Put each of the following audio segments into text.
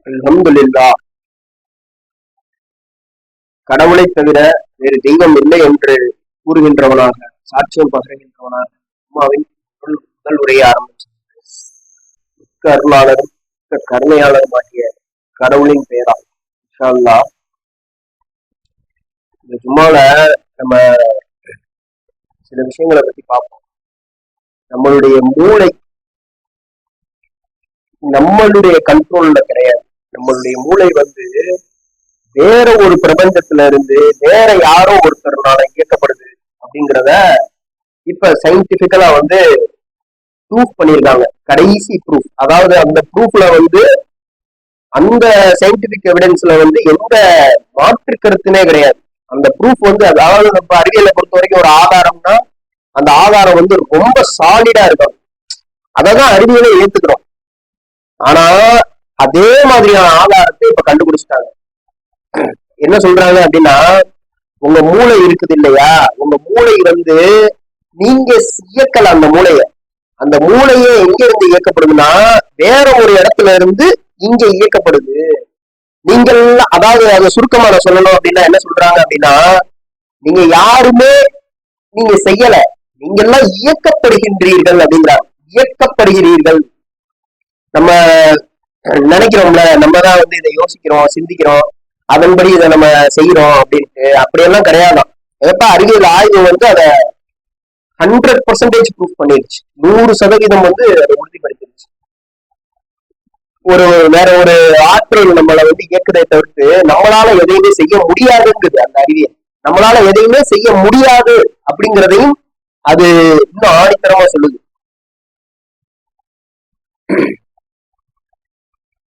அல்ஹம்துலில்லாஹ். கடவுளை தவிர வேறு தெய்வம் இல்லை என்று கூறுகின்றவனாக, சாட்சியம் பகருகின்றவனாக அம்மாவின் முதல் உரையை ஆரம்பிச்சு மிக்க அருளாளரும் மிக்க கருணையாளருமாகிய கடவுளின் பெயரால் இன்ஷா அல்லாஹ் இந்த ஜும்மால நம்ம சில விஷயங்களை பத்தி பார்ப்போம். நம்மளுடைய மூளை நம்மளுடைய கண்ட்ரோல்ல கிடையாது. நம்மளுடைய மூளை வேற ஒரு பிரபஞ்சத்துல இருந்து வேற யாரோ ஒருத்தர்னால இயக்கப்படுது அப்படிங்கிறத இப்ப சயின்டிபிக்கலா ப்ரூஃப் பண்ணியிருக்காங்க. கடைசி ப்ரூஃப், அதாவது அந்த ப்ரூஃப்ல அந்த சயின்டிபிக் எவிடன்ஸ்ல எந்த மாற்று கருத்துனே கிடையாது. அந்த ப்ரூஃப் அதாவது நம்ம அறிவியலை பொறுத்த வரைக்கும் ஒரு ஆதாரம்னா அந்த ஆதாரம் ரொம்ப சாலிடா இருக்கும். அதான் அறிவியலை ஏத்துக்கிறோம். ஆனா அதே மாதிரியான ஆதாரத்தை இப்ப கண்டுபிடிச்சிட்டாங்க. என்ன சொல்றாங்க அப்படின்னா, உங்க மூளை இருக்குது இல்லையா, உங்க மூளை நீங்க இயக்கல. அந்த மூளையே எங்க இருந்து இயக்கப்படுதுன்னா வேற ஒரு இடத்துல இருந்து இங்க இயக்கப்படுது. நீங்கள் அதாவது அதை சுருக்கமா நான் சொல்லணும் அப்படின்னா என்ன சொல்றாங்க அப்படின்னா, நீங்க யாருமே நீங்க செய்யல, நீங்க எல்லாம் இயக்கப்படுகின்றீர்கள் அப்படிங்கிறாங்க. இயக்கப்படுகிறீர்கள். நம்ம நினைக்கிறோம்ல, நம்ம தான் இதை யோசிக்கிறோம், சிந்திக்கிறோம், அதன்படி இதை நம்ம செய்யறோம் அப்படின்ட்டு. அப்படியெல்லாம் கிடையாதான். எப்ப அறிவியல் ஆய்வு அதை 100% ப்ரூஃப் பண்ணிருச்சு. 100% அதை உறுதிப்படுத்திருச்சு. வேற ஒரு ஆற்றல் நம்மளை இயக்குதை தவிர்த்து நம்மளால எதையுமே செய்ய முடியாதுங்குது அந்த அறிவியல். நம்மளால எதையுமே செய்ய முடியாது அப்படிங்கிறதையும் அது இன்னும் ஆணித்தரமா சொல்லுது.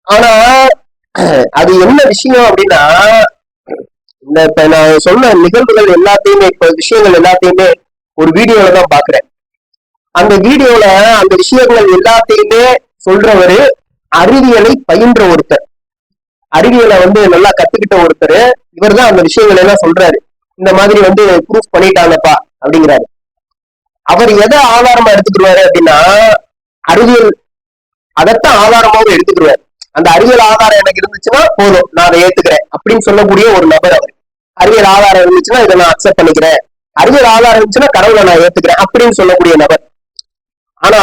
ஆனா அது என்ன விஷயம் அப்படின்னா, இந்த இப்ப நான் சொன்ன நிகழ்வுகள் எல்லாத்தையுமே, இப்ப விஷயங்கள் எல்லாத்தையுமே ஒரு வீடியோல தான் பாக்குறேன். அந்த வீடியோல அந்த விஷயங்கள் எல்லாத்தையுமே சொல்றவரு அறிவியலை பயின்ற ஒருத்தர், அறிவியலை நல்லா கத்துக்கிட்ட ஒருத்தர். இவர் தான் அந்த விஷயங்கள் எல்லாம் சொல்றாரு. இந்த மாதிரி ப்ரூஃப் பண்ணிட்டாங்கப்பா அப்படிங்கிறாரு. அவர் எதை ஆதாரமா எடுத்துக்கிடுவாரு அப்படின்னா, அறிவியல் அதைத்தான் ஆதாரமாவும் எடுத்துக்கிடுவாரு. அந்த அறிவியல் ஆதாரம் எனக்கு இருந்துச்சுன்னா போதும், நான் அதை ஏத்துக்கிறேன் அப்படின்னு சொல்லக்கூடிய ஒரு நபர் அவர். அறிவியல் ஆதாரம் இருந்துச்சுன்னா இதை நான் அக்செப்ட் பண்ணிக்கிறேன், அறிவியல் ஆதாரம் இருந்துச்சுன்னா கடவுளை நான் ஏத்துக்கிறேன் அப்படின்னு சொல்லக்கூடிய நபர். ஆனா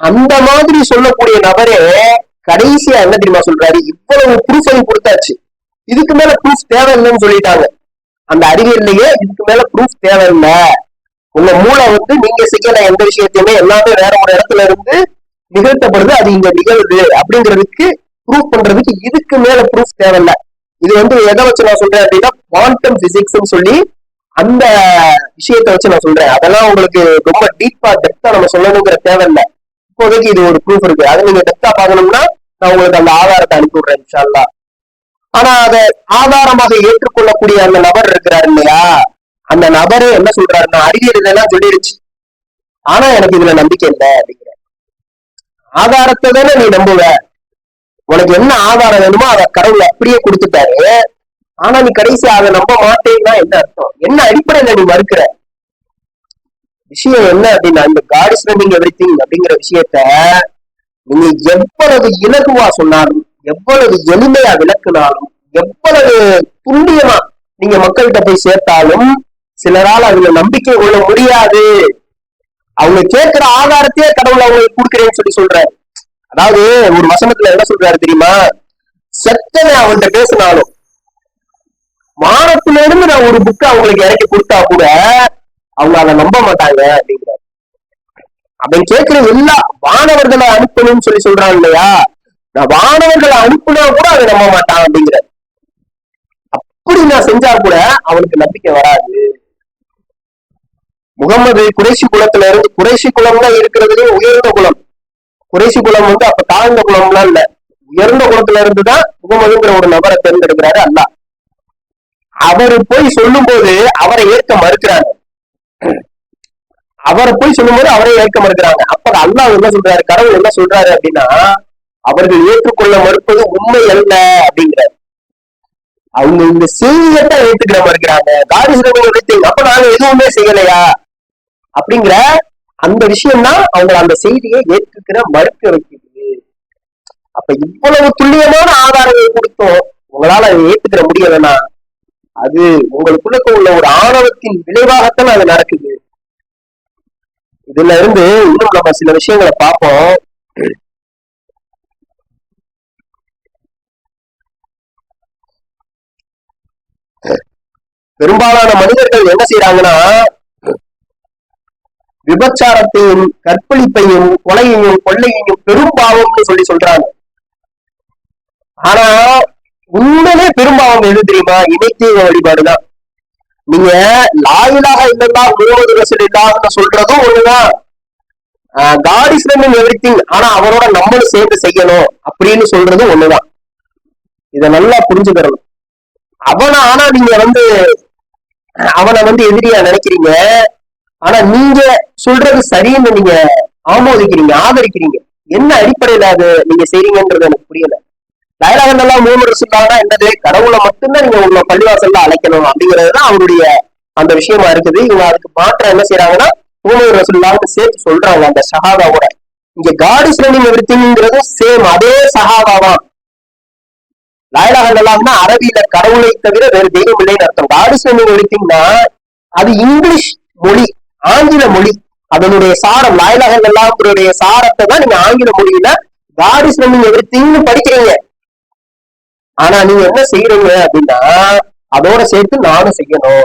அந்த மாதிரி சொல்லக்கூடிய நபரே கடைசியா என்ன தெரியுமா சொல்றாரு, இவ்வளவு ப்ரூஃபையும் கொடுத்தாச்சு, இதுக்கு மேல ப்ரூஃப் தேவையில்லைன்னு சொல்லிட்டாங்க. அந்த அறிவியல்லையே இதுக்கு மேல ப்ரூஃப் தேவையில்லை, உங்க மூளை நீங்க செய்யல எந்த விஷயத்தையுமே எல்லாமே வேற ஒரு இடத்துல இருந்து நிகழ்த்தப்படுது, அது இங்க நிகழ்வு அப்படிங்கிறதுக்கு ப்ரூஃப் பண்றதுக்கு இதுக்கு மேல ப்ரூஃப் தேவையில்லை. இது எதை வச்சு நான் சொல்றேன் அப்படின்னா, குவாண்டம் பிசிக்ஸ் சொல்லி அந்த விஷயத்த வச்சு நான் சொல்றேன். அதெல்லாம் உங்களுக்கு ரொம்ப டீப்பா டெப்தா நம்ம சொல்லணுங்கிற தேவையில்லை. இப்போதைக்கு இது ஒரு ப்ரூஃப் இருக்கு, அதை நீங்க டெப்தா பார்க்கணும்னா நான் உங்களுக்கு அந்த ஆதாரத்தை அனுப்பி விடுறேன் இன்ஷா அல்லாஹ். ஆனா அதை ஆதாரமாக ஏற்றுக்கொள்ளக்கூடிய அந்த நபர் இருக்கிறாரு இல்லையா, அந்த நபரே என்ன சொல்றாருன்னா, அறிவியல் இதெல்லாம் சொல்லிடுச்சு, ஆனா எனக்கு இதுல நம்பிக்கை இல்லை அப்படிங்கிற. ஆதாரத்தை தானே நீ நம்புவ, உனக்கு என்ன ஆதாரம் வேணுமோ அதை கடவுள் அப்படியே கொடுத்துட்டாரு. ஆனா நீ கடைசி அதை நம்ப மாட்டேன்னா என்ன அர்த்தம்? என்ன அடிப்படையில நீ மறுக்கிற? விஷயம் என்ன அப்படின்னா, இந்த காட் இஸ் ரன்னிங் எவ்ரிதிங் அப்படிங்கிற விஷயத்த நீங்க எவ்வளவு இலகுவா சொன்னாலும், எவ்வளவு எளிமையா விளக்குனாலும், எவ்வளவு துல்லியமா நீங்க மக்கள்கிட்ட போய் சேர்த்தாலும் சிலரால் அதுல நம்பிக்கை கொள்ள முடியாது. அவங்க கேட்கிற ஆதாரத்தையே கடவுள் அவங்களுக்கு கொடுக்குறேன்னு சொல்றாரு. அதாவது ஒரு வசனத்துல என்ன சொல்றாரு தெரியுமா, செத்தனை அவன்கிட்ட பேசினாலும் வானத்துல இருந்து நான் ஒரு புக்கை அவங்களுக்கு இறக்கி கொடுத்தா கூட அவங்க அதை நம்ப மாட்டாங்க அப்படிங்கிறார். அவன் கேட்கிற எல்லா வானவர்களை அனுப்பணும்னு சொல்றான் இல்லையா, நான் வானவர்களை அனுப்புனா கூட அதை நம்ப மாட்டான் அப்படிங்கிறார். அப்படி நான் செஞ்சா கூட அவனுக்கு நம்பிக்கை வராது. முகமது குறைசி குலத்துல இருந்து, குறைசி குலம் தான் இருக்கிறதுலே உயர்ந்த குலம். குறைசி குலம் அப்ப தாழ்ந்த குலம்லாம் இல்ல, உயர்ந்த குலத்துல இருந்துதான் முகமதுங்கிற ஒரு நபரை தேர்ந்தெடுக்கிறாரு அல்லாஹ். அவரு போய் சொல்லும் போது அவரை ஏற்க மறுக்கிறாங்க. அவரை போய் சொல்லும் போது அவரை ஏற்க மறுக்கிறாங்க. அப்ப அல்லாஹ் என்ன சொல்றாரு, கடவுள் என்ன சொல்றாரு அப்படின்னா, அவர்கள் ஏற்றுக்கொள்ள மறுப்பது உண்மை அல்ல அப்படிங்கிறார். அவங்க இந்த செய்தியத்தான் ஏற்றுக்கிற மறுக்கிறாங்க. அப்ப நாங்க எதுவுமே செய்யலையா அப்படிங்கிற அந்த விஷயம் தான் அவங்க அந்த செய்தியை ஏற்றுக்கிற மறுக்க வைக்கிறது. அப்ப இவ்வளவு துல்லியமான ஆதாரங்கள் கொடுத்தோம் உங்களால அதை ஏத்துக்கிற முடியலன்னா அது உங்களுக்குள்ள உள்ள ஒரு ஆணவத்தின் விளைவாகத்தான் அது நடக்குது. இதுல இருந்து இன்னும் நம்ம சில விஷயங்களை பார்ப்போம். பெரும்பாலான மனிதர்கள் என்ன செய்யறாங்கன்னா விபச்சாரத்தையும் கற்பழிப்பையும் கொலையையும் கொள்ளையையும் பெரும்பாவம்னு சொல்றாங்க. ஆனா உண்மையிலே பெரும்பாவம் எது தெரியுமா? இணைத்தீக வழிபாடுதான். நீங்க லாயிலாக இல்லைன்னா முகமது ரசூலுல்லாஹ்னு சொல்றதும் ஒண்ணுதான், காட் இஸ் ரன்னிங் எவ்ரிதிங், ஆனா அவரோட நம்மளும் சேர்ந்து செய்யணும் அப்படின்னு சொல்றதும் ஒண்ணுதான். இத நல்லா புரிஞ்சுக்கிறணும். ஆனா நீங்க அவனை எதிரியா நினைக்கிறீங்க, ஆனா நீங்க சொல்றது சரின்னு நீங்க ஆமோதிக்கிறீங்க, ஆதரிக்கிறீங்க. என்ன அடிப்படையில அது நீங்க செய்றீங்கன்றது எனக்கு புரியல. லா முஹம்மது ரசூலுல்லாஹ்னா என்னது? கடவுளை மட்டும்தான் நீங்க உங்க பள்ளிவாசல்ல அழைக்கணும் அப்படிங்கறதுதான் அவருடைய அந்த விஷயமா இருக்குது. இவங்க அதுக்கு மாற்றம் என்ன செய்யறாங்கன்னா முஹம்மது ரசூலுல்லாஹ்னு சேர்த்து சொல்றாங்க அந்த ஷஹாதாவோட. இங்க காட் இஸ் ரன்னிங் எவ்ரிதிங்கிறது சேம் அதே சஹாபாதான். லா இலாஹ இல்லல்லாஹ்னா அரபியில கடவுளை தவிர வேறு தெய்வம் இல்லைன்னு அர்த்தம். காட் இஸ் ரன்னிங் எவ்ரிதிங்னா அது இங்கிலீஷ் மொழி, ஆங்கில மொழி. அதனுடைய சாரம் லா இலாஹ இல்லல்லாஹ்வுடைய சாரத்தை தான் நீங்க ஆங்கில மொழியில காட் இஸ் ரன்னிங் எவ்ரிதிங்னு படிக்கிறீங்க. ஆனா நீங்க என்ன செய்யறீங்க அப்படின்னா அதோட சேர்த்து நானும் செய்யணும்,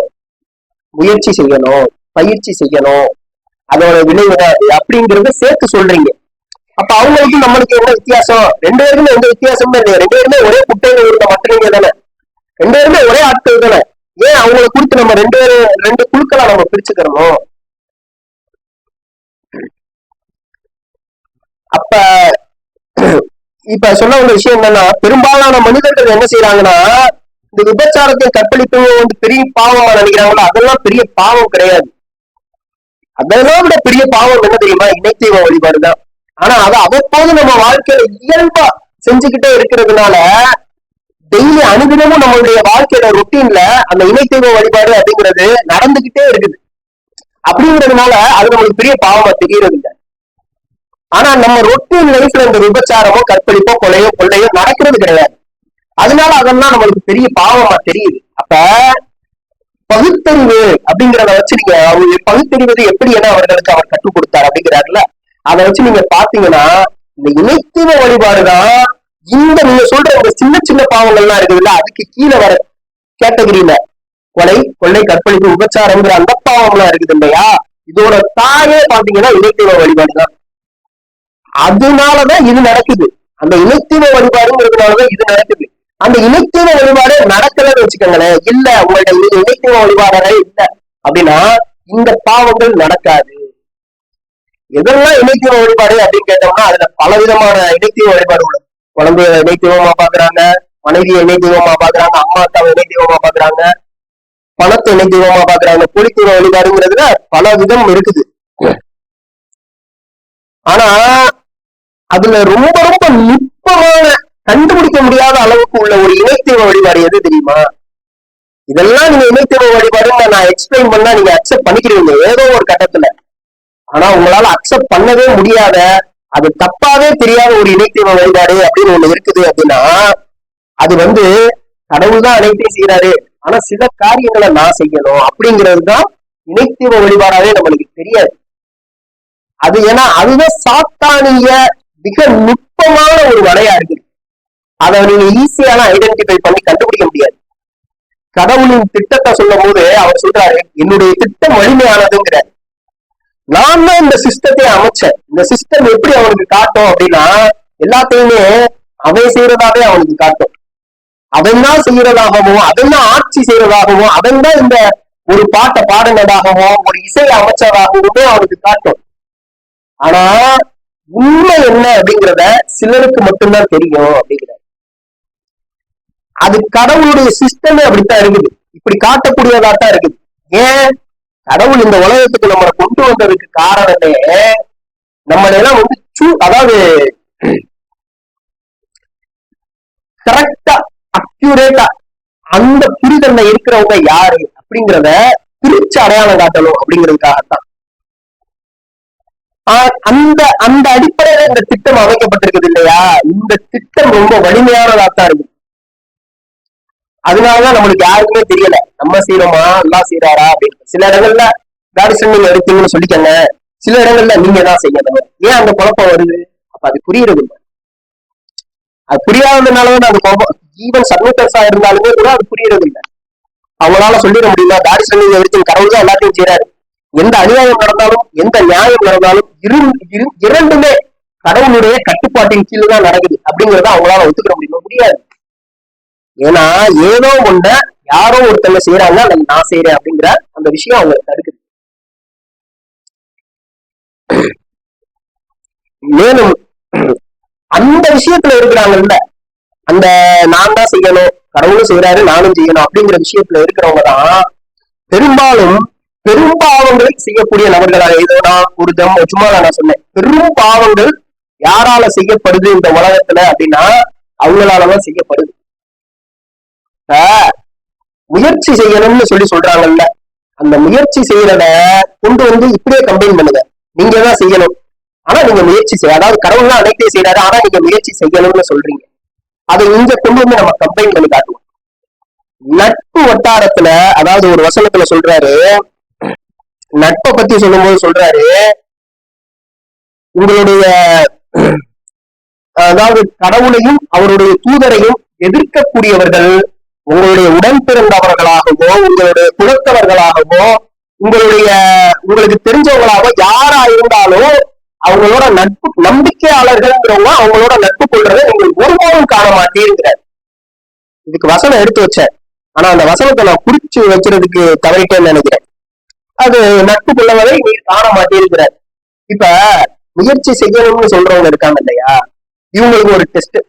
முயற்சி செய்யணும், பயிற்சி செய்யணும், அதோட விளைவுதான் அப்படிங்கறத சேர்த்து சொல்றீங்க. அப்ப அவங்களுக்கு நம்மளுக்கு என்ன வித்தியாசம்? ரெண்டு பேருமே எந்த வித்தியாசமும் இல்லையா? ரெண்டு பேருமே ஒரே குட்டையில இருந்த மற்றவங்க தானே, ரெண்டு பேருமே ஒரே ஆட்கள் தானே. ஏன் அவங்களை குறித்து நம்ம ரெண்டு குழுக்களா நம்ம பிரிச்சுக்கிறோம்? அப்ப இப்ப சொல்ல வேண்டிய விஷயம் என்னன்னா பெரும்பாலான மனிதர்கள் என்ன செய்யறாங்கன்னா இந்த விபச்சாரத்தை கற்பழிப்பு பெரிய பாவமா நினைக்கிறாங்களோ அதெல்லாம் பெரிய பாவம் கிடையாது. அதெல்லாம் விட பெரிய பாவம் என்ன தெரியுமா? இணைத்தெய்வ வழிபாடுதான். ஆனா அதை அவ்வப்போது நம்ம வாழ்க்கையில இயல்பா செஞ்சுக்கிட்டே இருக்கிறதுனால டெய்லி அனுதினமும் நம்மளுடைய வாழ்க்கையோட ரொட்டீன்ல அந்த இணைத்தெய்வ வழிபாடு அப்படிங்கிறது நடந்துகிட்டே இருக்குது. அப்படிங்கிறதுனால அது நம்மளுக்கு பெரிய பாவமா தெரியறது இல்லை. ஆனா நம்ம ரொட்டீன் லைஃப்ல இந்த விபச்சாரமோ கற்பழிப்போ கொள்ளையோ நடக்கிறது கிடையாது. அதனால அதெல்லாம் நம்மளுக்கு பெரிய பாவமா தெரியுது. அப்ப பகுத்தறிவு அப்படிங்கிறத வச்சு நீங்க அவங்க பகுத்தறிவது எப்படி என அவர்களுக்கு அவர் கற்றுக் கொடுத்தார் அப்படிங்கிறாருல, அதை வச்சு நீங்க பாத்தீங்கன்னா இந்த இணைத்தெய்வ வழிபாடுதான் இந்த நீங்க சொல்ற இந்த சின்ன சின்ன பாவங்கள்லாம் இருக்குதுல்ல அதுக்கு கீழே வர கேட்டகரியில கொலை கொள்ளை கற்பழிப்பு விபச்சாரங்கிற அந்த பாவம்லாம் இருக்குது இல்லையா, இதோட தாயே பாத்தீங்கன்னா இணைத்தெய்வ வழிபாடுதான். அதனாலதான் இது நடக்குது. அந்த இணைத்தெய்வ வழிபாடுங்கிறதுனாலதான் இது நடக்குது. அந்த இணைத்தெய்வ வழிபாடு நடக்கலன்னு வச்சுக்கோங்களேன், இல்ல உங்கள்ட்ட இணைத்தெய்வ வழிபாடே இல்லை அப்படின்னா இந்த பாவங்கள் நடக்காது. எதெல்லாம் இணைத்தெய்வ வழிபாடு அப்படின்னு கேட்டோம்னா அதுல பல விதமான இணைத்தெய்வ வழிபாடு உள்ளது. குழந்தைய இணைத்தெய்வமா பாக்குறாங்க, மனைவியை இணைத்தெய்வமா பாக்குறாங்க, அம்மா அத்தாவை இணைத்தெய்வமா பாக்குறாங்க, பணத்தை இணைத்தெய்வமா பாக்குறாங்க. பொலித்தெய்வ வழிபாடுங்கிறதுல பல விதம் இருக்குது. ஆனா அதுல ரொம்ப ரொம்ப நுட்பமான கண்டுபிடிக்க முடியாத அளவுக்கு உள்ள ஒரு இணைத்தெய்வ வழிபாடு எது தெரியுமா? இதெல்லாம் நீங்க இணைத்தெய்வ வழிபாடுன்னு நான் எக்ஸ்பிளைன் பண்ணா நீங்க அக்செப்ட் பண்ணிக்கிறீங்க ஏதோ ஒரு கட்டத்துல. ஆனா உங்களால அக்செப்ட் பண்ணவே முடியாத, அது தப்பாவே தெரியாத ஒரு இணைத்தெய்வ வழிபாடு அப்படின்னு ஒண்ணு இருக்குது அப்படின்னா அது கடவுள் தான் அனைத்தையும் செய்யறாரு, ஆனா சில காரியங்களை நான் செய்யணும் அப்படிங்கிறதுதான் இணைத்தெய்வ வழிபாடாவே நம்மளுக்கு தெரியாது. அது ஏன்னா அதுதான் சாத்தானிய மிக நுட்பமான ஒரு வலையா இருக்கு. அதை நீங்க ஈஸியான ஐடென்டிஃபை பண்ணி கண்டுபிடிக்க முடியாது. கடவுளின் திட்டத்தை சொல்லும் போது அவர் சொல்றாரு என்னுடைய திட்டம் வலிமையானதுங்கிறார். நான் தான் இந்த சிஸ்டத்தை அமைச்சேன். இந்த சிஸ்டம் எப்படி அவனுக்கு காட்டும் அப்படின்னா எல்லாத்தையுமே அவன் செய்யறதாவே அவனுக்கு காட்டும். அவன் தான் செய்யறதாகவும் அவன் தான் ஆட்சி செய்யறதாகவும் அவன் தான் இந்த ஒரு பாட்டை பாடினதாகவும் ஒரு இசை அமைச்சதாகவுமே அவனுக்கு காட்டும். ஆனா உண்மை என்ன அப்படிங்கிறத சிலருக்கு மட்டும்தான் தெரியும் அப்படிங்கிற. அது கடவுளுடைய சிஸ்டமே அப்படித்தான் இருக்குது, இப்படி காட்டக்கூடியதாத்தான் இருக்குது. ஏன் கடவுள் இந்த உலகத்துக்கு நம்மளை கொண்டு வந்ததுக்கு காரணமே நம்மளெல்லாம் அதாவது கரெக்டா அக்யூரேட்டா அந்த புரிதல்ல இருக்கிறவங்க யாரு அப்படிங்கிறத பிரிச்சு அடையாளம் காட்டணும் அப்படிங்கிறதுக்காகத்தான். அந்த அந்த அடிப்படையில இந்த திட்டம் அமைக்கப்பட்டிருக்குது இல்லையா, இந்த திட்டம் ரொம்ப வலிமையானதாத்தான் இருக்கு. அதனாலதான் நம்மளுக்கு யாருக்குமே தெரியல நம்ம செய்யறோமா எல்லாம் செய்யறாரா அப்படின்னு. சில இடங்கள்ல காடிசன் நீங்க எடுத்தீங்கன்னு சொல்லிக்கங்க, சில இடங்கள்ல நீங்க தான் செய்யணும். ஏன் அந்த குழப்பம் வருது? அப்ப அது புரியுறது இல்லை. அது புரியாததுனாலதான் அந்த குழப்பம். ஈவன் சப்மிட்டர்ஸா இருந்தாலுமே கூட அது புரியுறது இல்லை. அவங்களால சொல்லிட முடியுமா காடிசன் நீங்க எடுத்து கடவுள் தான் எல்லாத்தையும் செய்யறாரு, எந்த அநியாயம் நடந்தாலும் எந்த நியாயம் நடந்தாலும் இரண்டுமே கடவுளுடைய கட்டுப்பாட்டின் கீழே தான் நடக்குது அப்படிங்கறத அவங்களால ஒத்துக்கிற முடியுமா? முடியாது. ஏன்னா ஏதோ ஒண்ண யாரோ ஒருத்தங்க செய்யறாங்க, நான் செய்யறேன் அப்படிங்கிற அந்த விஷயம் அவங்களுக்கு தடுக்குது. மேலும் அந்த விஷயத்துல இருக்கிறாங்கல்ல, அந்த நான் தான் செய்யணும், கடவுளும் செய்யறாரு நானும் செய்யணும் அப்படிங்கிற விஷயத்துல இருக்கிறவங்க தான் பெரும்பாலும் பெரும் பாவங்களை செய்யக்கூடிய நபர்களாக. ஏதோ நான் ஒரு சும்மா நான் சொன்னேன், பெரும் பாவங்கள் யாரால செய்யப்படுது இந்த உலகத்துல அப்படின்னா அவங்களாலதான் செய்யப்படுது. முயற்சி செய்யணும்னு சொல்றாங்கல்ல, அந்த முயற்சி செய்யறத கொண்டு வந்து இப்படியே கம்பைன் பண்ணுங்க. நீங்க தான் செய்யணும், ஆனா நீங்க முயற்சி செய்ய, அதாவது கடவுள் தான் அனைத்தையும் செய்யறாரு, ஆனா நீங்க முயற்சி செய்யணும்னு சொல்றீங்க. அதை இங்க கொண்டு வந்து நம்ம கம்பைன் பண்ணி காட்டுவோம். நட்பு வட்டாரத்துல, அதாவது ஒரு வசனத்துல சொல்றாரு, நட்பை பத்தி சொல்லும் போது சொல்றாரு, உங்களுடைய அதாவது கடவுளையும் அவருடைய தூதரையும் எதிர்க்கக்கூடியவர்கள் உங்களுடைய உடன் பிறந்தவர்களாகவோ உங்களுடைய குலத்தவர்களாகவோ உங்களுக்கு தெரிஞ்சவங்களாகவோ யாரா இருந்தாலும் அவங்களோட நட்பு நம்பிக்கையாளர்கள்ங்கிறவங்க அவங்களோட நட்பு கொள்றதை நீங்கள் ஒருபோதும் காண மாட்டீங்கிறார். இதுக்கு வசனம் எடுத்து வச்சேன், ஆனா அந்த வசனத்தை நான் குறிச்சு வச்சுறதுக்கு தவறிட்டேன்னு நினைக்கிறேன். அது நட்பு கொள்ளவரை நீ காண மாட்டேங்கிறார். இப்ப முயற்சி செய்யணும்னு சொல்றவங்க இருக்காங்க இல்லையா, இவங்களுக்கு ஒரு டெஸ்ட்.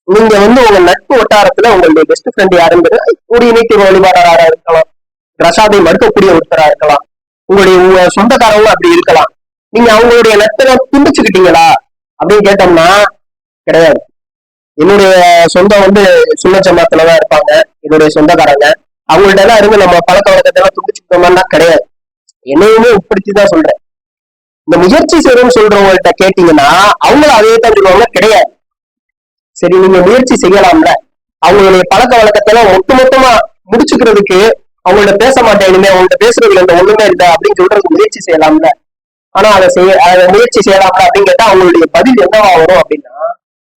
நீங்க உங்க நட்பு வட்டாரத்துல உங்களுடைய பெஸ்ட் ஃப்ரெண்ட் யாருங்கிறது ஒரு இணைப்பு வழிபாடாரா இருக்கலாம், பிரசாதை மறுக்கக்கூடிய ஒருத்தரா இருக்கலாம், உங்களுடைய சொந்தக்காரங்களும் அப்படி இருக்கலாம். நீங்க அவங்களுடைய நட்பை துண்டிச்சுக்கிட்டீங்களா அப்படின்னு கேட்டோம்னா கிடையாது. என்னுடைய சொந்தம் சுண்ணச்சமாத்துலதான் இருப்பாங்க, என்னுடைய சொந்தக்காரங்க, அவங்கள்ட்ட எல்லாம் இருந்து நம்ம பழக்க வழக்கத்தை எல்லாம் துண்டிச்சுக்கிட்டோம்னா கிடையாது. என்னையுமே உட்படுத்திதான் சொல்றேன். இந்த முயற்சி செய்யணும்னு சொல்றவங்கள்ட்ட கேட்டீங்கன்னா அவங்களும் அதே தான் சொல்லுவாங்க, கிடையாது. சரி, நீங்க முயற்சி செய்யலாம்ல, அவங்களுடைய பழக்க வழக்கத்தை எல்லாம் ஒட்டுமொத்தமா முடிச்சுக்கிறதுக்கு அவங்கள்ட்ட பேச மாட்டேன், இனிமே அவங்கள்ட்ட பேசுறதுல இந்த ஒண்ணுமே இல்லை அப்படின்னு சொல்றதுக்கு முயற்சி செய்யலாம்ல. ஆனா அதை முயற்சி செய்யலாம்ல அப்படின்னு கேட்டா அவங்களுடைய பதில் என்னவா வரும் அப்படின்னா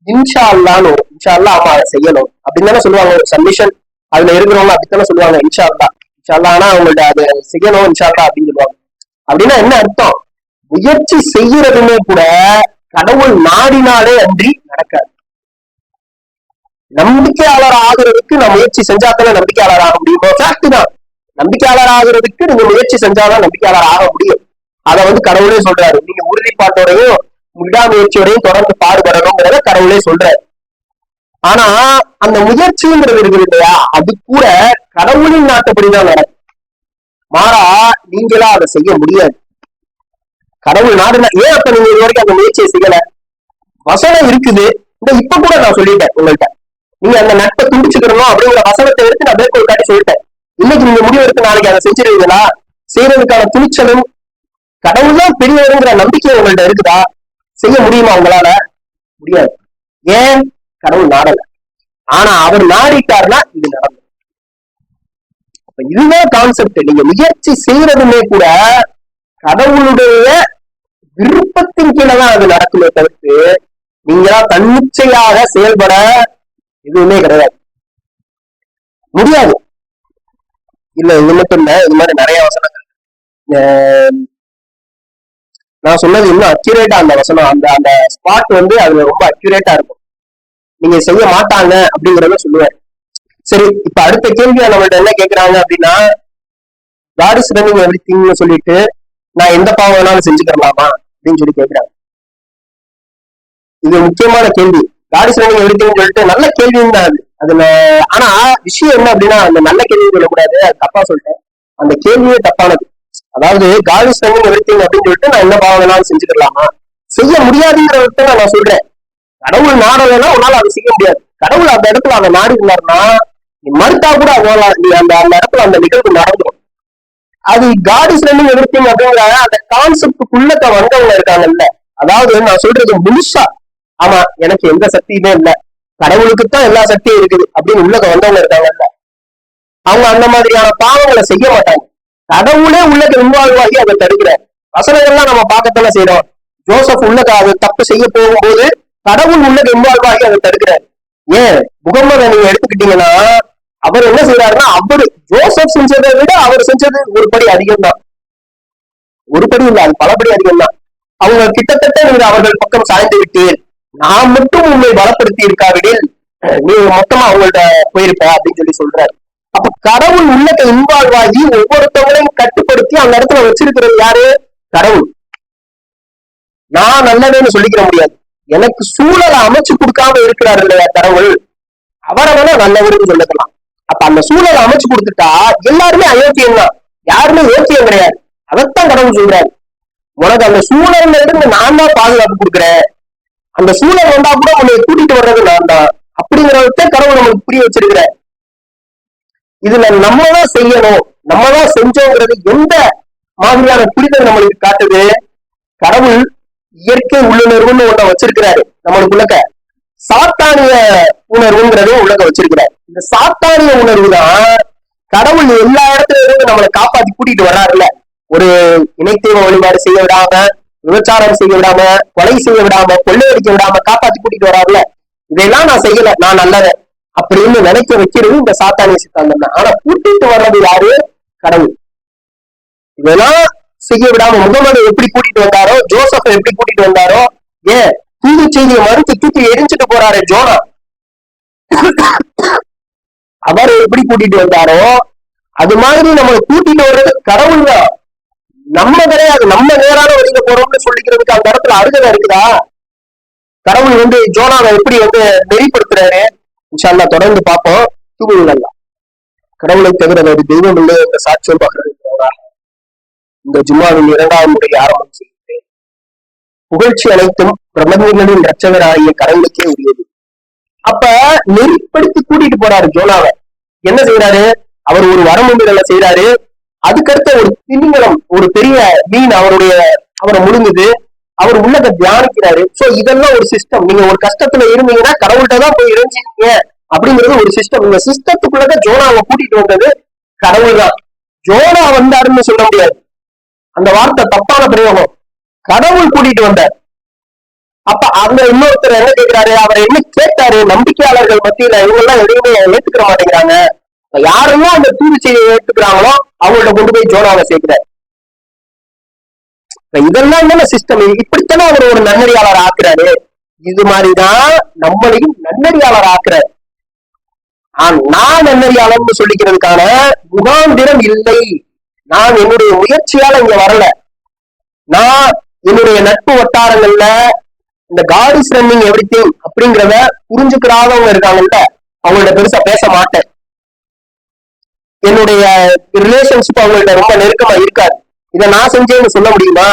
இன்ஷா அல்லான்னு. இன்ஷா அல்லா, ஆமா அதை செய்யணும் அப்படின்னு தானே சொல்லுவாங்க. ஒரு சப்மிஷன் அதுல இருக்கிறவங்க அப்படித்தானே சொல்லுவாங்க, இன்ஷா அல்லா இன்ஷா அல்லா, ஆனா அவங்கள்ட்ட அதை செய்யணும் இன்ஷா அல்லா அப்படின்னு சொல்லுவாங்க. அப்படின்னா என்ன அர்த்தம்? முயற்சி செய்யறதுமே கூட கடவுள் நாடினாலே அன்றி நடக்காது. நம்பிக்கையாளர் ஆகுறதுக்கு நான் முயற்சி செஞ்சாத்தானே நம்பிக்கையாளர் ஆக முடியும். ஃபேக்ட் தான், நம்பிக்கையாளர் ஆகுறதுக்கு நீங்க முயற்சி செஞ்சாதான் நம்பிக்கையாளர் ஆக முடியும். அதை கடவுளே சொல்றாரு, நீங்க உறுதிப்பாட்டோடையும் விடாமுயற்சியோடையும் தொடர்ந்து பாடுபடணுங்கிறத கடவுளே சொல்றாரு. ஆனா அந்த முயற்சிங்கிறது இருக்குது இல்லையா, அது கூட கடவுளின் நாட்டுப்படிதான் நடக்கும். மாறா நீங்களா அதை செய்ய முடியாது. கடவுள் நாடுனா ஏன் அப்ப நீங்க இது வரைக்கும் அந்த முயற்சியை செய்யல? வசனம் இருக்குது, இப்ப கூட நான் சொல்லிட்டேன் உங்கள்கிட்ட, நீங்க அந்த நட்பை துண்டிச்சுக்கணும் அப்படிங்கிற வசனத்தை எடுத்து நான் மேற்கோள் காட்டி சொல்லிட்டேன். இன்னைக்கு நீங்க முடிவு எடுத்து நாளைக்கு அதை செஞ்சிருவீங்களா? செய்யறதுக்கான துணிச்சலும் கடவுள் தான் பெரியவருங்கிற நம்பிக்கை உங்கள்ட்ட இருக்குதா? செய்ய முடியுமா உங்களால? முடியாது. ஏன்? கடவுள் நாடல. ஆனா அவர் நாடிட்டாருன்னா இது நடக்கும். இதுதான் கான்செப்ட். நீங்க முயற்சி செய்யறதுமே கூட கடவுளுடைய விருப்பத்தின் கீழதான் அது நடக்குமே தவிர்த்து நீங்களா தன்னிச்சையாக செயல்பட எதுவுமே கிடையாது, முடியாது. இல்ல இது மட்டும் இல்ல, இது மாதிரி நிறைய வசனங்கள் நான் சொன்னது இன்னும் அக்யூரேட்டா அந்த வசனம், அந்த ஸ்பாட் அதுல ரொம்ப அக்யூரேட்டா இருக்கும். நீங்க செய்ய மாட்டாங்க அப்படிங்கறத சொல்லுவாரு. சரி, இப்ப அடுத்த கேள்வியா நம்மள்ட்ட என்ன கேக்குறாங்க அப்படின்னா, காட் இஸ் ரன்னிங் எவ்ரிதிங்னு சொல்லிட்டு நான் எந்த பாவம் வேணாலும் செஞ்சுக்கலாமா அப்படின்னு சொல்லி கேட்கிறாங்க. இது முக்கியமான கேள்வி. காட் இஸ் ரன்னிங் எவ்ரிதிங்னு சொல்லிட்டு நல்ல கேள்வின்னு தான் அதுல. ஆனா விஷயம் என்ன அப்படின்னா, அந்த நல்ல கேள்வி சொல்லக்கூடாது, அது தப்பா சொல்லிட்டேன். அந்த கேள்வியே தப்பானது. அதாவது காட் இஸ் ரன்னிங் எவ்ரிதிங் அப்படின்னு சொல்லிட்டு நான் என்ன பாவம் வேணாலும் செஞ்சுக்கலாமா? செய்ய முடியாதுங்கிறத நான் சொல்றேன். கடவுள் நாடலைன்னா உன்னால அதை செய்ய முடியாது. கடவுள் அந்த இடத்துல அந்த நாடு இருந்தாருன்னா நீ மறுத்தா கூட அதனால நீ அந்த இடத்துல அந்த நிகழ்வு நடந்துடும். அது காட் இஸ் ரன்னிங் எவ்ரிதிங் அப்படிங்கிற அந்த கான்செப்டுக்குள்ள வந்தவங்க இருக்காங்கல்ல. அதாவது நான் சொல்றது முழுசா, ஆமா எனக்கு எந்த சக்தியுமே இல்ல, கடவுளுக்குத்தான் எல்லா சக்தியும் இருக்குது அப்படின்னு உள்ளக வந்தவங்க இருக்காங்கல்ல, அவங்க அந்த மாதிரியான பாவங்களை செய்ய மாட்டாங்க. கடவுளே உள்ளக இன்வால்வ் ஆகி அதை தடுக்கிறார். வசனங்கள்லாம் நம்ம பார்க்கத்தானே செய்யறோம். ஜோசப் உள்ளக அது தப்பு செய்ய போகும்போது கடவுள் உள்ளக இன்வால்வ் ஆகி அதை தடுக்கிறார். ஏன் முகம்மதை நீங்க எடுத்துக்கிட்டீங்கன்னா அவர் என்ன செய்யறாருன்னா, அவரு ஜோசப் செஞ்சதை விட அவர் செஞ்சது ஒரு படி அதிகம் தான். ஒரு படி இல்ல, அது பலபடி அதிகம் தான். அவங்க கிட்டத்தட்ட நீங்க அவர்கள் பக்கம் சாய்ந்து விட்டீர், நான் மட்டும் உண்மை பலப்படுத்தி இருக்காவிடில் நீ மொத்தமா அவங்கள்ட்ட போயிருப்ப அப்படின்னு சொல்லி சொல்றாரு. அப்ப கடவுள் உள்ளத்தை இன்வால்வ் ஆகி ஒவ்வொருத்தவங்களையும் கட்டுப்படுத்தி அந்த இடத்துல வச்சிருக்கிறது யாரு? கடவுள். நான் நல்லதுன்னு சொல்லிக்கிற முடியாது. எனக்கு சூழலை அமைச்சு கொடுக்காம இருக்கிறாரு இல்லையா கடவுள், அவரை வேணா நல்லவருன்னு சொல்லிக்கலாம். அப்ப அந்த சூழலை அமைச்சு கொடுத்துட்டா எல்லாருமே அயோக்கியம் தான், யாருமே யோக்கியம் கிடையாது. அதைத்தான் கடவுள் சொல்றாரு, உனக்கு அந்த சூழல்ல இருந்து நான் தான் பாதுகாப்பு கொடுக்குறேன், அந்த சூழல் வந்தா கூட உன்னை கூட்டிட்டு வர்றது நான் தான் அப்படிங்கறத கடவுள் நம்மளுக்கு புரிய வச்சிருக்கிற. இதுல நம்ம தான் செய்யணும், நம்ம தான் செஞ்சோங்கிறது எந்த மாதிரியான புரிதல் நம்மளுக்கு காட்டுது? கடவுள் இயற்கை உள்ளுணர்வுன்னு ஒண்ண வச்சிருக்கிறாரு நம்மளுக்குள்ளக்க, சாத்தானிய உணர்வுங்கிறதையும் உள்ளக வச்சிருக்கிறார். இந்த சாத்தானிய உணர்வு தான் கடவுள் எல்லா இடத்துல இருந்து நம்மளை காப்பாத்தி கூட்டிட்டு வர்றாருல்ல. ஒரு இணைத்தேவ வழிபாடு செய்ய விடாம, விபச்சாரம் செய்ய விடாம, கொலை செய்ய விடாம, கொள்ளையடிக்க விடாம காப்பாத்தி கூட்டிட்டு வர்றாருல. இதெல்லாம் நான் செய்யல, நான் நல்லவன் அப்படின்னு நினைக்க வைக்கிறது இந்த சாத்தானிய சித்தாந்தம் தான். ஆனா கூட்டிட்டு வர்றது யாரு? கடவுள். இதெல்லாம் செய்ய விடாம முகமது எப்படி கூட்டிட்டு வந்தாரோ, ஜோசப் எப்படி கூட்டிட்டு வந்தாரோ, ஏன் தூது செய்தியை மறுத்து தூக்கி எரிஞ்சுட்டு போறாரு ஜோனா, அவரை எப்படி கூட்டிட்டு வந்தாரோ அது மாதிரி நம்மளை கூட்டிட்டு வர்றது கடவுள் தான். நம்ம கிடையாது, நம்ம நேரான வழியில போறோம்னு சொல்லிக்கிறதுக்கு அந்த இடத்துல அருகதை இருக்குதா? கடவுள் ஜோனாவை எப்படி நெறிப்படுத்துறாரு? இன்ஷா அல்லாஹ் தொடர்ந்து பார்ப்போம். தூங்குங்கள். கடவுளை தவிர வேறு தெய்வம் இல்லை என்ற சாட்சியம் பார்க்கறது இந்த ஜும்மாவின் 2வது முறை ஆரம்பம் செய்கிறேன். புகழ்ச்சி அனைத்தும் பிரபஞ்சங்களின் ரட்சகராகிய கடவுளுக்கே உரியது. அப்ப நெறிப்படுத்தி கூட்டிட்டு போறாரு ஜோனாவை. என்ன செய்யறாரு? அவர் ஒரு வரமுறை செய்யறாரு. அதுக்கடுத்த ஒரு திமிங்கலம், ஒரு பெரிய மீன் அவரை முழுங்குது. அவர் உள்ளத தியானிக்கிறாரு. சோ இதெல்லாம் ஒரு சிஸ்டம். நீங்க ஒரு கஷ்டத்துல இருந்தீங்கன்னா கடவுள்கிட்ட தான் போய் இறைஞ்சிங்க அப்படிங்கிறது ஒரு சிஸ்டம். இந்த சிஸ்டத்துக்குள்ளதான் ஜோனாவை கூட்டிட்டு வந்தது கடவுள் தான். ஜோனா வந்தாருன்னு சொல்ல முடியாது, அந்த வார்த்தை தப்பான பிரயோகம். கடவுள் கூட்டிட்டு வந்தார். அப்ப அந்த இன்னொருத்தர் என்ன கேட்கிறாரு? அவர் என்ன கேட்டாரு? நம்பிக்கையாளர்கள் மத்தியில இவங்க எல்லாம் எதையுமே ஏத்துக்கிற மாட்டேங்கிறாங்க, யாரெல்லாம் அந்த தூது செய்தியை ஏத்துக்கிறாங்களோ அவங்கள்ட்ட கொண்டு போய் ஜோனாவை சேர்க்கிறார். இதெல்லாம் என்ன சிஸ்டம்? இப்படித்தானே அவர் ஒரு நன்னறியாளர் ஆக்குறாரு. இது மாதிரிதான் நம்மளையும் நன்னறியாளர் ஆக்குறாரு. நான் நன்னறியாளர்னு சொல்லிக்கிறதுக்கான முகாந்திரம் இல்லை. நான் என்னுடைய முயற்சியால இங்க வரல. நான் என்னுடைய நட்பு வட்டாரங்கள்ல இந்த காட் இஸ் ரன்னிங் எவ்ரிதிங் அப்படிங்கிறத புரிஞ்சுக்கிறாதவங்க இருக்காங்கல்ல, அவங்கள்ட்ட பெருசா பேச மாட்டேன். என்னுடைய ரிலேஷன்ஷிப் அவங்கள்ட்ட ரொம்ப நெருக்கமா இருக்காது. இதை நான் செஞ்சேன்னு சொல்ல முடியுமா?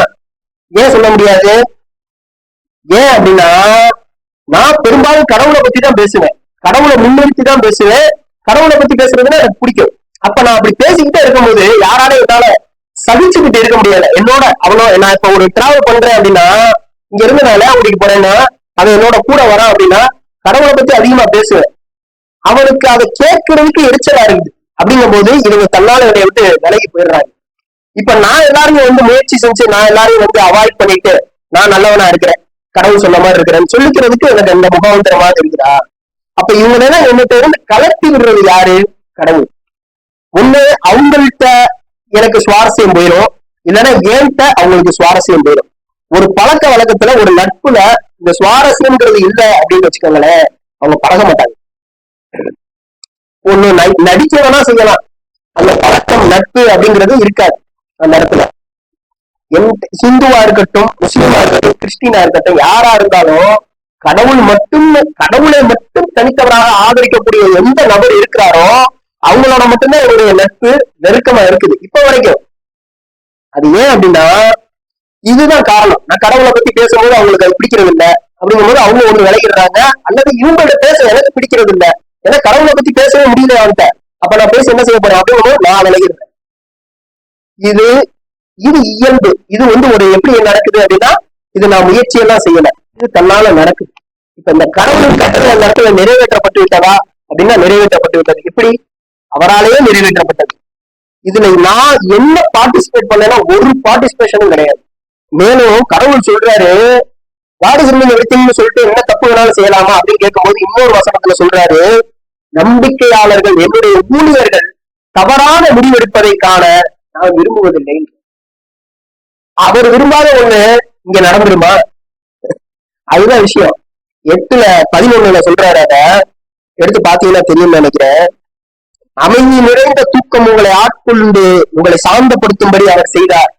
ஏன் சொல்ல முடியாது? ஏன் அப்படின்னா நான் பெரும்பாலும் கடவுளை பத்தி தான் பேசுவேன், கடவுளை முன்னிறுத்தி தான் பேசுவேன். கடவுளை பத்தி பேசுறதுன்னா எனக்கு பிடிக்கும். அப்ப நான் அப்படி பேசிக்கிட்டே இருக்கும்போது யாராலையும் என்னால சகிச்சுக்கிட்டு இருக்க முடியாது. என்னோட நான் இப்ப ஒரு டிராவல் பண்றேன் அப்படின்னா, இங்க இருந்து நான் லேவுடிக்கு போறேன்னா அவன் என்னோட கூட வரான் அப்படின்னா கடவுளை பத்தி அதிகமா பேசுவேன். அவனுக்கு அதை கேட்கறதுக்கு எரிச்சலா இருக்குது. அப்படிங்கும் போது இவங்க தன்னால என்னை விட்டு விலகி போயிடுறாங்க. இப்ப நான் எல்லாரையும் முயற்சி செஞ்சு நான் எல்லாரையும் அவாய்ட் பண்ணிட்டு நான் நல்லவனா இருக்கிறேன், கடவுள் சொன்ன மாதிரி இருக்கிறேன்னு சொல்லிக்கிறதுக்கு எனக்கு அந்த முகாந்திரமா இருக்குதா? அப்ப இவங்க என்னட்ட கலட்டி விடுறது யாரு? கடவுள். ஒண்ணு அவங்கள்ட்ட எனக்கு சுவாரஸ்யம் போயிடும், இல்லைன்னா ஏன்ட்ட அவங்களுக்கு சுவாரஸ்யம் போயிடும். ஒரு பழக்க வழக்கத்துல ஒரு நட்புல இந்த சுவாரஸ்யம்ங்கிறது இல்லை அப்படின்னு வச்சுக்கோங்களேன், அவங்க பழக மாட்டாங்க. ஒண்ணு நடிக்கவேணா செய்யலாம், அந்த பழக்கம் நட்பு அப்படிங்கிறது இருக்காது அந்த இடத்துல. ஹிந்துவா இருக்கட்டும், முஸ்லீமா இருக்கட்டும், கிறிஸ்டினா இருக்கட்டும், யாரா இருந்தாலும் கடவுளை மட்டும் தனித்தவராக ஆதரிக்கக்கூடிய எந்த நபர் இருக்கிறாரோ அவங்களோட மட்டும்தான் என்னுடைய நட்பு நெருக்கமா இருக்குது இப்ப வரைக்கும். அது ஏன் அப்படின்னா இதுதான் காரணம். நான் கடவுளை பத்தி பேசும்போது அவங்களுக்கு அது பிடிக்கிறது இல்லை அப்படிங்கும் போது அவங்க ஒண்ணு விளையிடுறாங்க, அல்லது இவங்கள்ட்ட பேச எனக்கு பிடிக்கிறது இல்லை, ஏன்னா கடவுளை பத்தி பேசவே முடியல அவன்கிட்ட. அப்ப நான் பேச என்ன செய்ய போறேன் அப்படிங்கும் போது நான் விளையிடுறேன். இது இது இயல்பு. இது ஒரு எப்படி நடக்குது அப்படின்னா, இது நான் முயற்சியெல்லாம் செய்யல, இது தன்னால நடக்குது. இப்ப இந்த கடவுளின் கட்டளை அந்த இடத்துல நிறைவேற்றப்பட்டு விட்டதா அப்படின்னா நிறைவேற்றப்பட்டு விட்டது. எப்படி? அவராலேயே நிறைவேற்றப்பட்டது. இதுல நான் என்ன பார்ட்டிசிபேட் பண்ணேன்னா ஒரு பார்ட்டிசிபேஷனும் கிடையாது. மேலும் கடவுள் சொல்றாரு காட் இஸ் ரூலிங் எவ்ரிதிங்னு சொல்லிட்டு என்ன தப்பு வேணாலும் செய்யலாமா அப்படின்னு கேட்கும்போது இன்னொரு வசனத்துல சொல்றாரு, நம்பிக்கையாளர்கள் என்னுடைய ஊழியர்கள் தவறான முடிவெடுப்பதை காண நான் விரும்புவதில்லை. அவர் விரும்பாத ஒண்ணு இங்க நடந்துருமா? அதுதான் விஷயம். 8:11 சொல்றாரு. அத எடுத்து பாத்தீங்கன்னா தெரியும் நினைக்கிறேன். அமைதி நிறைந்த தூக்கம் உங்களை ஆட்கொண்டு உங்களை சாந்தப்படுத்தும்படி அவர் செய்தார்.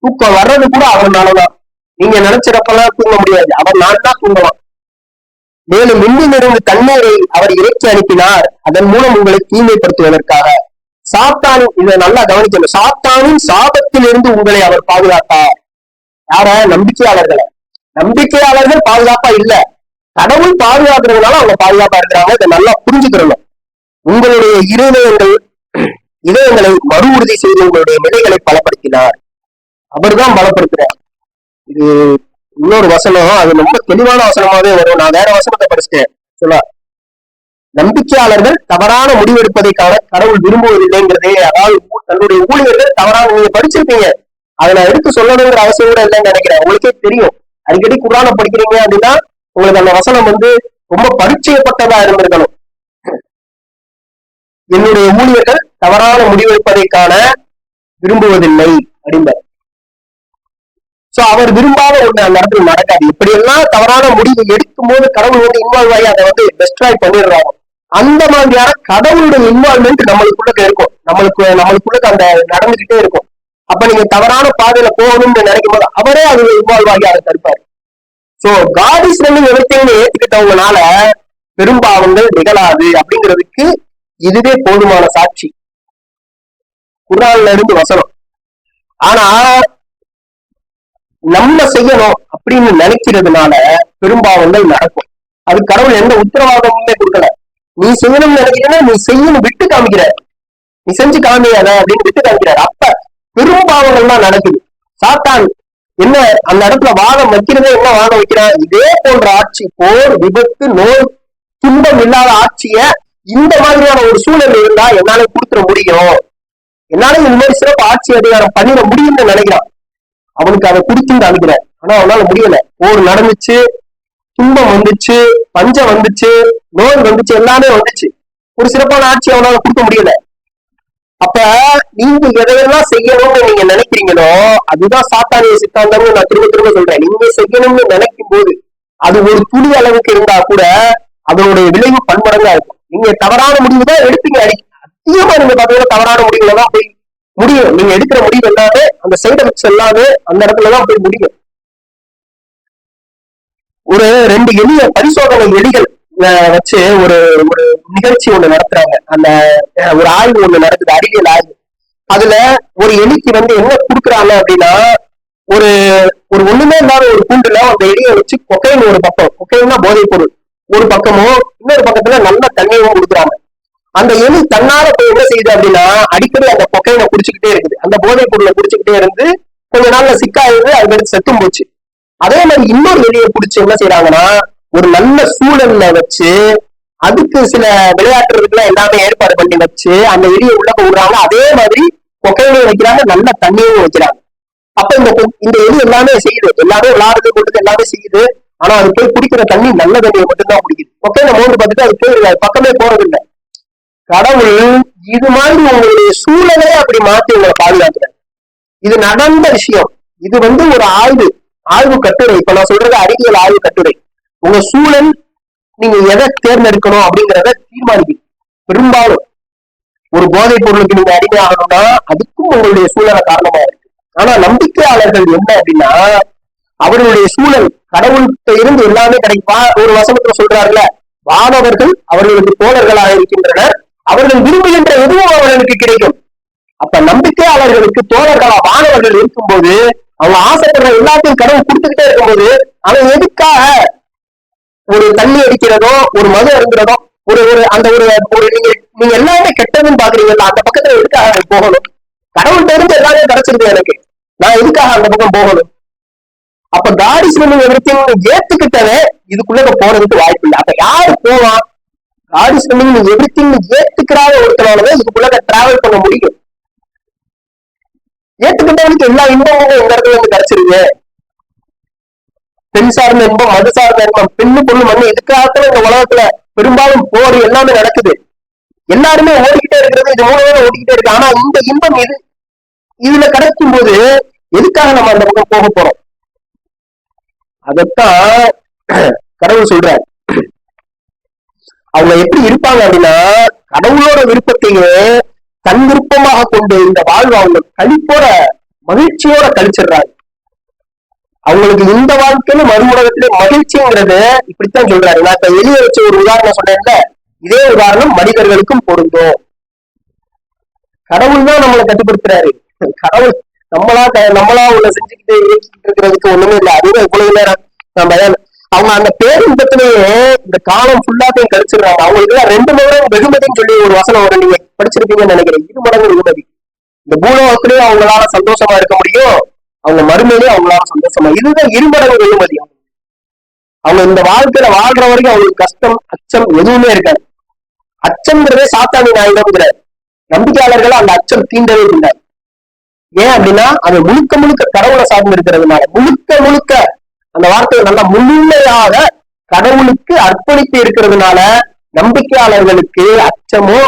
தூக்கம் வர்றது கூட அவர்னாலதான். நீங்க நினைச்சிடப்பெல்லாம் தூங்க முடியாது, அவர் நான் தான் தூங்கலாம். மேலும் மின்னிலிருந்து தண்ணீரை அவர் இறைச்சி அனுப்பினார், அதன் மூலம் உங்களை தீமைப்படுத்துவதற்காக. சாத்தான், இதை நல்லா கவனிக்கணும், சாத்தானின் சாபத்திலிருந்து உங்களை அவர் பாதுகாத்தார். யார? நம்பிக்கையாளர்களை. நம்பிக்கையாளர்கள் பாதுகாப்பா இல்ல, கடவுள் பாதுகாக்கிறதுனால அவங்க பாதுகாப்பா இருக்கிறாங்க. இதை நல்லா புரிஞ்சுக்கிறணும். உங்களுடைய இதயங்களை மறு உறுதி செய்து உங்களுடைய நிலைகளை பலப்படுத்தினார். அவர் தான் பலப்படுத்துறார். இது இன்னொரு வசனம், அது ரொம்ப தெளிவான வசனமாவே வரும். நான் வேற வசனத்தை படிச்சுட்டேன். சொல்ல, நம்பிக்கையாளர்கள் தவறான முடிவெடுப்பதைக்கான கடவுள் விரும்புவதில்லைங்கிறதே. அதாவது தன்னுடைய ஊழியர்கள் தவறான, நீங்க படிச்சிருப்பீங்க, அதை நான் எடுத்து சொல்லணுங்கிற அவசியம் கூட இல்லைன்னு நினைக்கிறேன். உங்களுக்கே தெரியும். அடிக்கடி குர்ஆனை படிக்கிறீங்க அப்படின்னா உங்களுக்கு அந்த வசனம் ரொம்ப பரிச்சயப்பட்டதா இருந்திருக்கணும். என்னுடைய ஊழியர்கள் தவறான முடிவெடுப்பதைக்கான விரும்புவதில்லை அப்படின்பார். சோ அவர் விரும்பாத ஒண்ணு அந்த இடத்துல நடக்காது. இப்படி எல்லாம் தவறான முடிவு எடுக்கும் போது கடவுள் இன்வால்வ் ஆகி அதை டெஸ்ட்ராய் பண்ணிடுறாங்க. அந்த மாதிரியான கடவுளுடைய இன்வால்வ்மெண்ட் நம்மளுக்குள்ள இருக்கும். நம்மளுக்குள்ள அந்த நடந்துகிட்டே இருக்கும். அப்ப நீங்க தவறான பாதையில போகணும்னு நினைக்கும் போது அவரே அதுல இன்வால்வ் ஆகி அதை தடுப்பாரு. சோ காட் இஸ் ரன்னிங் எவ்ரிதிங்னு ஏத்துக்கிட்டவங்கனால பெரும்பாவங்கள் நிகழாது அப்படிங்கிறதுக்கு இதுவே போதுமான சாட்சி. குர்ஆன்ல இருந்து வசனம். ஆனா நம்ம செய்யணும் அப்படின்னு நினைக்கிறதுனால பெரும்பாவங்கள் நடக்கும். அது கடவுள் எந்த உத்தரவாதமுமே கொடுக்கல. நீ செய்யணும்னு நினைக்கிறீங்கன்னா நீ செய்யணும், விட்டு காமிக்கிற, நீ செஞ்சு காமியாத அப்படின்னு விட்டு காமிக்கிறாரு. அப்ப பெரும்பாவங்கள் தான் நடக்குது. சாத்தான் என்ன அந்த இடத்துல வாதம் வைக்கிறதே, என்ன வாதம் வைக்கிறான்? இதே போன்ற ஆட்சி, போர், விபத்து, நோய், துன்பம் இல்லாத ஆட்சிய இந்த மாதிரியான ஒரு சூழல் இருந்தா என்னால கொடுத்துட முடியும், என்னால இந்த மாதிரி சிறப்பு ஆட்சி அதிகாரம் பண்ணிட முடியும்னு நினைக்கிறான். அவனுக்கு அதை கொடுத்துன்னு அனுப்புறான். ஆனா அவனால முடியல. போர் நடந்துச்சு, துன்பம் வந்துச்சு, பஞ்சம் வந்துச்சு, நோய் வந்துச்சு, எல்லாமே வந்துச்சு. ஒரு சிறப்பான ஆட்சி அவனால கொடுக்க முடியல. அப்ப நீங்க எதையெல்லாம் செய்யணும்னு நீங்க நினைக்கிறீங்களோ அதுதான் சாத்தானிய சித்தாந்தம்னு நான் திரும்ப திரும்ப சொல்றேன். நீங்க செய்யணும்னு நினைக்கும் போது அது ஒரு துளி அளவுக்கு இருந்தா கூட அதனுடைய விளைவு பன்மடங்கா இருக்கும். நீங்க தவறான முடிவு தான் எடுப்பீங்க. அதிகமா நீங்க பாத்தீங்கன்னா தவறான முடிவுல தான் போய் முடியும். நீங்க எடுக்கிற முடிவு எல்லாமே, அந்த சைடு எஃபெக்ட்ஸ் எல்லாமே அந்த இடத்துலதான் போய் முடியும். ஒரு 2 எளிய பரிசோதனை எலிகள் வச்சு ஒரு நிகழ்ச்சி ஒண்ணு நடத்துறாங்க. அந்த ஒரு ஆய்வு ஒண்ணு நடக்குது, அறிவியல் ஆய்வு. அதுல ஒரு எலிக்கு என்ன கொடுக்குறாங்க அப்படின்னா, ஒரு ஒண்ணுமே இல்லாத ஒரு கூண்டுல அந்த எலியை வச்சு கொக்கைன் ஒரு பக்கம், கொக்கைன்னா போதைப் பொருள் ஒரு பக்கமும், இன்னொரு பக்கத்துல நல்ல தண்ணியும் கொடுக்குறாங்க. அந்த எலி தன்னால போய் என்ன செய்யுது அப்படின்னா அடிக்கடி அந்த கொக்கைனை குடிச்சுக்கிட்டே இருக்குது. அந்த போதைப் பொருளை குடிச்சுக்கிட்டே இருந்து கொஞ்ச நாள்ல சிக்காயிருந்து அதுக்கு செத்தும் போச்சு. அதே மாதிரி இன்னொரு எலியை பிடிச்சி என்ன செய்யறாங்கன்னா ஒரு நல்ல சூழல்ல வச்சு அதுக்கு சில விளையாட்டுறதுக்குலாம் எல்லாமே ஏற்பாடு பண்ணி வச்சு அந்த எலியை உள்ள விடுறாங்க. அதே மாதிரி கொக்கைனையும் வைக்கிறாங்க, நல்ல தண்ணியும் வைக்கிறாங்க. அப்ப இந்த எலி எல்லாமே செய்யுது, எல்லாமே விளையாடுறது கொடுத்து எல்லாமே செய்யுது. ஆனா அது போய் குடிக்கிற தண்ணி நல்ல தண்ணியை மட்டும்தான் குடிக்குது. கொக்கைனை மோந்து பார்த்துட்டு அது போய் பக்கமே போறதில்லை. கடவுள் இது மாதிரி உங்களுடைய சூழலே அப்படி மாத்தி உங்களை பாதுகாக்கிறார். இது நடந்த விஷயம். இது ஒரு ஆய்வு கட்டுரை. இப்ப நான் சொல்றது அறிவியல் ஆய்வு கட்டுரை. உங்க சூழல் நீங்க எதை தேர்ந்தெடுக்கணும் அப்படிங்கிறத தீர்மானிக்கும். பெரும்பாலும் ஒரு போதைப் பொருளுக்கு நீங்க அடிமையாகணும்னா அதுக்கும் உங்களுடைய சூழலை காரணமா இருக்கு. ஆனா நம்பிக்கையாளர்கள் என்ன அப்படின்னா அவர்களுடைய சூழல் கடவுள்கிட்ட இருந்து எல்லாமே கிடைப்பா. ஒரு வசனத்துல சொல்றாருல, வானவர்கள் அவர்களுக்கு தோழர்களாக இருக்கின்றனர், அவர்கள் விரும்புகின்ற எதுவும் அவர்களுக்கு கிடைக்கும். அப்ப நம்பிக்கையாளர்களுக்கு தோழர்களா வானவர்கள் இருக்கும்போது அவங்க ஆசைப்படுற எல்லாத்தையும் கடவுள் கொடுத்துக்கிட்டே இருக்கும்போது அவன் எதுக்காக ஒரு தண்ணி அடிக்கிறதோ ஒரு மது அருந்துறதோ ஒரு அந்த ஒரு நீங்க எல்லாமே கெட்டதுன்னு பாக்குறீங்கல்ல, அந்த பக்கத்துல எதுக்காக போகணும்? கடவுள்கிட்ட இருந்து எல்லாமே கிடைச்சிருது எனக்கு, நான் எதுக்காக அந்த பக்கம் போகணும்? அப்ப காட் இஸ் ரன்னிங் எவ்ரிதிங் ஏத்துக்கிட்டவே இதுக்குள்ள போறதுக்கு வாய்ப்பு இல்லை. அப்ப யாரு போவான்? காட் இஸ் ரன்னிங் எவ்ரிதிங் ஏத்துக்கிறாத ஒருத்தனாலதான் இதுக்குள்ள டிராவல் பண்ண முடியும். ஏத்துக்கிட்டவனுக்கு எல்லா இன்பமும் இந்த இடத்துல வந்து கிடைச்சிருங்க. பெண் சார்ந்த இன்பம், மது சார்ந்த இன்பம், பெண்ணு பொண்ணு மண்ணு, எதுக்காகத்துல இந்த உலகத்துல பெரும்பாலும் போர் எல்லாமே நடக்குது. எல்லாருமே ஓடிக்கிட்டே இருக்கிறது, இது மூணு பேரும் ஓடிக்கிட்டே இருக்கு. ஆனா இந்த இன்பம் இதுல கிடைக்கும் போது எதுக்காக நம்ம அந்த பக்கம் போக போறோம்? அதத்தான் கடவுள் சொல்றாரு. அவங்க எப்படி இருப்பாங்க அப்படின்னா, கடவுளோட விருப்பத்தையே தன் விருப்பமாக கொண்டு இந்த வாழ்வு அவங்க கழிப்போட மகிழ்ச்சியோட கழிச்சிடுறாங்க. அவங்களுக்கு இந்த வாழ்க்கையில மறுமுடகத்திலே மகிழ்ச்சிங்கிறது இப்படித்தான் சொல்றாரு. நான் இப்ப எளிய வச்ச ஒரு உதாரணம் சொன்னேன்ல, இதே உதாரணம் மனிதர்களுக்கும் பொருந்தும். கடவுள் தான் நம்மளை கட்டுப்படுத்துறாரு. கடவுள் நம்மளா உள்ள செஞ்சுக்கிட்டு இயக்கிட்டு இருக்கிறதுக்கு ஒண்ணுமே இல்லை. அதுவும் இவ்வளவு நேரம் நம்ம அவங்க அந்த பேரின்பத்திலேயே இந்த காலம் ஃபுல்லாத்தையும் கழிச்சிடுறாங்க. அவங்களுக்கு எல்லாம் 2 மடங்கு வெகுமதின்னு சொல்லி ஒரு வசனம் வரும், நீங்க படிச்சிருப்பீங்கன்னு நினைக்கிறேன். 2 மடங்கு வெகுமதி. இந்த பூலோகத்திலேயே அவங்களால சந்தோஷமா இருக்க முடியும், அவங்க மறுமையிலேயே அவங்களால சந்தோஷமா. இதுதான் 2 மடங்கு வெகுமதி. அவங்க இந்த வாழ்க்கையில வாழ்ற வரைக்கும் அவங்களுக்கு கஷ்டம், அச்சம் எதுவுமே இருக்காது. அச்சம்ங்கிறதே சாத்தானின் ஆயுதம்ங்கிறார். நம்பிக்கையாளர்கள் அந்த அச்சம் தீண்டவே இல்லை. ஏன் அப்படின்னா அது முழுக்க முழுக்க கடவுளை சார்ந்து இருக்கிறதுனால, முழுக்க அந்த வார்த்தையை நல்லா முழுமையாக கடவுளுக்கு அர்ப்பணித்து இருக்கிறதுனால நம்பிக்கையாளர்களுக்கு அச்சமோ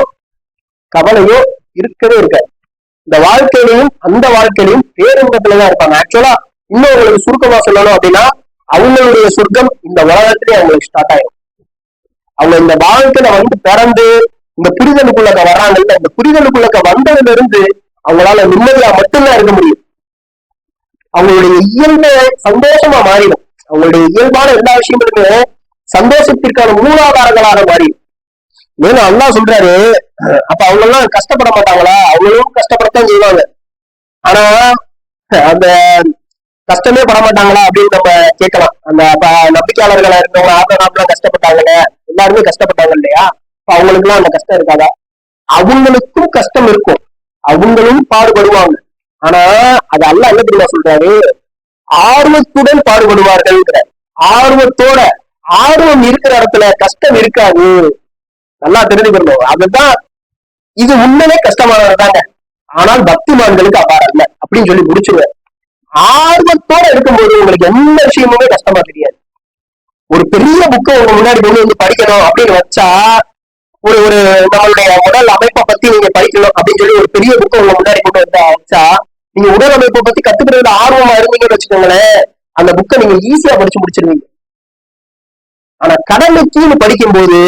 கவலையோ இருக்கவே இருக்காது. இந்த வாழ்க்கையிலையும் அந்த வாழ்க்கையிலையும் பேரின்பத்துலதான் இருப்பாங்க. ஆக்சுவலா இன்னும் உங்களுக்கு சுருக்கமா சொல்லணும் அப்படின்னா, அவங்களுடைய சொர்க்கம் இந்த உலகத்திலே அவங்களுக்கு ஸ்டார்ட் ஆயிடும். அவங்க இந்த வாழ்க்கையில வந்து பிறந்து இந்த புரிதலுக்குள்ளக்க வர்றாங்கல்ல, இந்த புரிதலுக்குள்ளக்க வந்ததுல இருந்து அவங்களால நிம்மதியா மட்டும்தான் இருக்க முடியும். அவங்களுடைய இயல்பு சந்தோஷமா மாறிடும். அவங்களுடைய இயல்பான எல்லா விஷயங்களுமே சந்தோஷத்திற்கான மூலாதாரங்களாக மாறிடும். மேலும் அல்லா சொல்றாரு, அப்ப அவங்க எல்லாம் கஷ்டப்பட மாட்டாங்களா? அவங்களும் கஷ்டப்படத்தான் செய்வாங்க. ஆனா அந்த கஷ்டமே பட மாட்டாங்களா அப்படின்னு நம்ம கேட்கலாம். அந்த நம்பிக்கையாளர்களா இருக்கவங்க ஆபரகாம்லாம் கஷ்டப்பட்டாங்கல்ல, எல்லாருமே கஷ்டப்பட்டாங்க இல்லையா? அவங்களுக்கு எல்லாம் அந்த கஷ்டம் இருக்காதா? அவங்களுக்கும் கஷ்டம் இருக்கும், அவங்களும் பாடுபடுவாங்க. ஆனா அது அல்லாஹ் என்ன தெரியுமா சொல்றாரு? ஆர்வத்துடன் பாடுபடுவார்கள். ஆர்வத்தோட, ஆர்வம் இருக்கிற இடத்துல கஷ்டம் இருக்காது. நல்லா தெரிஞ்சுக்கணும். அதுதான் இது உண்மையிலே கஷ்டமானதாங்க. ஆனால் பக்திமான்களுக்கு அவ்வாறு அல்ல அப்படின்னு சொல்லி முடிச்சுருவேன். ஆர்வத்தோட இருக்கும்போது உங்களுக்கு எந்த விஷயமுமே கஷ்டமா தெரியாது. ஒரு பெரிய புக்கை உங்க முன்னாடி கொண்டு வந்து படிக்கணும் அப்படின்னு வச்சா, ஒரு நம்மளுடைய உடல் அமைப்பை பத்தி நீங்க படிக்கணும் அப்படின்னு சொல்லி ஒரு பெரிய புக்கை உங்க முன்னாடி கொண்டு வந்து வச்சா, நீங்க உடல் அமைப்பை பத்தி கத்துக்கிறதுல ஆர்வமா இருந்தீங்கன்னு வச்சுக்கோங்களேன், அந்த புக்கை நீங்க ஈஸியா படிச்சு முடிச்சிருவீங்க. ஆனா கடமைக்குன்னு படிக்கும்போது,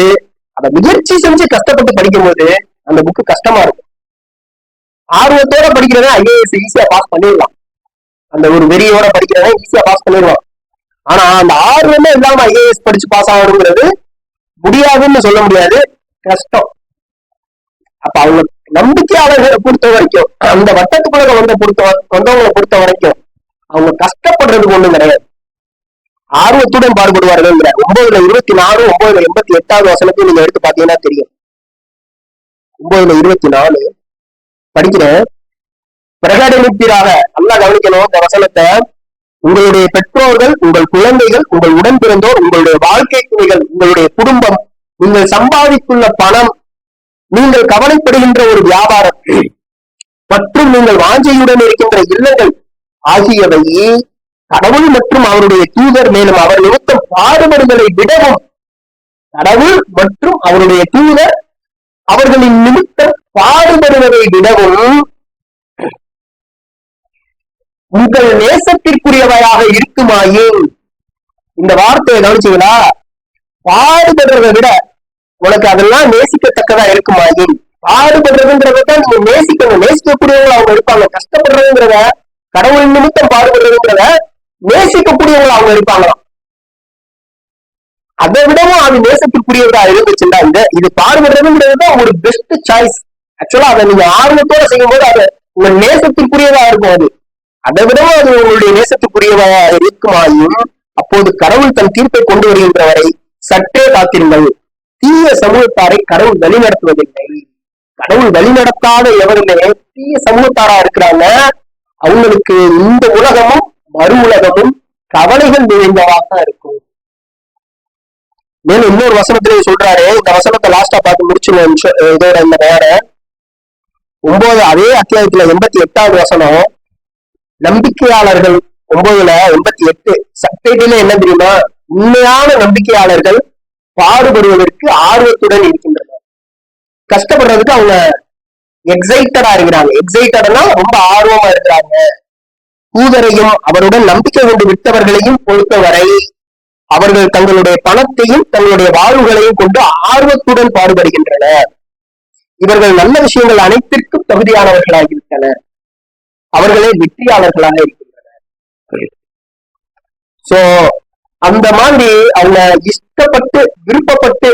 அதை முயற்சி செஞ்சு கஷ்டப்பட்டு படிக்கும்போது அந்த புக்கு கஷ்டமா இருக்கும். ஆர்வத்தோட படிக்கிறத ஐஏஎஸ் ஈஸியா பாஸ் பண்ணிடலாம். அந்த ஒரு வெறியோட படிக்கிறத ஈஸியா பாஸ் பண்ணிடலாம். ஆனா அந்த ஆர்வமே இல்லாம ஐஏஎஸ் படிச்சு பாஸ் ஆகணுங்கிறது முடியாதுன்னு சொல்ல முடியாது, கஷ்டம். அப்ப அவங்க நம்பிக்கையாளர்களை பொறுத்த வரைக்கும், அந்த வட்டத்துக்குள்ள வந்தவங்களை பொறுத்த வரைக்கும் அவங்க கஷ்டப்படுறதுக்கு ஒண்ணும் கிடையாது. ஆர்வத்துடன் பாடுபடுவார்கள். 9:24, 9:88 வசனத்தையும் நீங்க எடுத்து பாத்தீங்கன்னா தெரியும். 9:24 படிக்கிறேன். பிரகடனிப்பீராக, நல்லா கவனிக்கணும் இந்த வசனத்தை. உங்களுடைய பெற்றோர்கள், உங்கள் குழந்தைகள், உங்கள் உடன் பிறந்தோர், உங்களுடைய வாழ்க்கை துணைகள், உங்களுடைய குடும்பம், நீங்கள் சம்பாதித்துள்ள பணம், நீங்கள் கவலைப்படுகின்ற ஒரு வியாபாரம் மற்றும் நீங்கள் வாஞ்சையுடன் இருக்கின்ற இல்லங்கள் ஆகியவை கடவுள் மற்றும் அவருடைய தூதர், மேலும் அவர் நிமித்தம் பாடுபடுதலை விடவும், கடவுள் மற்றும் அவருடைய தூதர் அவர்களின் நிமித்தம் பாடுபடுவதை விடவும் உங்கள் நேசத்திற்குரியவையாக இருக்குமாயின். இந்த வார்த்தையை கவனிச்சீங்களா? பாடுபடுறதை விட உனக்கு அதெல்லாம் நேசிக்கத்தக்கதா இருக்குமாயின். பாடுபடுறதுங்கிறதான் நீங்க நேசிக்கணும். நேசிக்கக்கூடியவங்க அவங்க இருப்பாங்க. கஷ்டப்படுறதுங்கிறத, கடவுள் நிமித்தம் பாடுபடுறதுங்கிறத நேசிக்கக்கூடியவங்க அவங்க இருப்பாங்களாம். அதை விடவும் அது நேசத்திற்குரியதா இருந்துச்சுன்னா, இது பாடுபடுறதுங்கிறதுதான் ஒரு பெஸ்ட் சாய்ஸ். ஆக்சுவலா அதை நீங்க ஆர்வத்தோட செய்யும் போது அது உங்க நேசத்திற்குரியதா இருக்கும். அதை விடவும் அது உங்களுடைய நேசத்துக்குரியவா இருக்குமாயும் அப்போது கடவுள் தன் தீர்ப்பை கொண்டு வருகின்ற வரை சற்றே காத்திருங்கள். தீய சமூகத்தாரை கடவுள் வழிநடத்துவதில்லை. கடவுள் வழிநடத்தாத எவருமே தீய சமூகத்தாரா இருக்கிறாங்க. அவங்களுக்கு இந்த உலகமும் மறு உலகமும் கவலைகள் நிறைந்ததாக தான் இருக்கும். மேலும் இன்னொரு வசனத்திலேயே சொல்றாரு, இந்த வசனத்தை லாஸ்டா பார்த்து முடிச்சுருவோம் இதோட இந்த வேற 9 அதே அத்தியாயத்துல 88வது வசனம். நம்பிக்கையாளர்கள் 9:88 சப்டைட்டில என்ன தெரியுமா? உண்மையான நம்பிக்கையாளர்கள் பாடுபடுவதற்கு ஆர்வத்துடன் இருக்கின்றனர். கஷ்டப்படுறதுக்கு அவங்க எக்ஸைட்டடா இருக்கிறாங்க. எக்ஸைட்டட்னா ரொம்ப ஆர்வமா இருக்கிறாங்க. தூதரையும் அவருடன் நம்பிக்கை கொண்டு விட்டவர்களையும் பொறுத்தவரை அவர்கள் தங்களுடைய பணத்தையும் தங்களுடைய வாழ்வுகளையும் கொண்டு ஆர்வத்துடன் பாடுபடுகின்றனர். இவர்கள் நல்ல விஷயங்கள் அனைத்திற்கும் தகுதியானவர்களாகிவிட்டனர். அவர்களே வெற்றியாளர்களாக இருக்கின்றனர். சோ அந்த மாதிரி அவங்க இஷ்டப்பட்டு விருப்பப்பட்டு,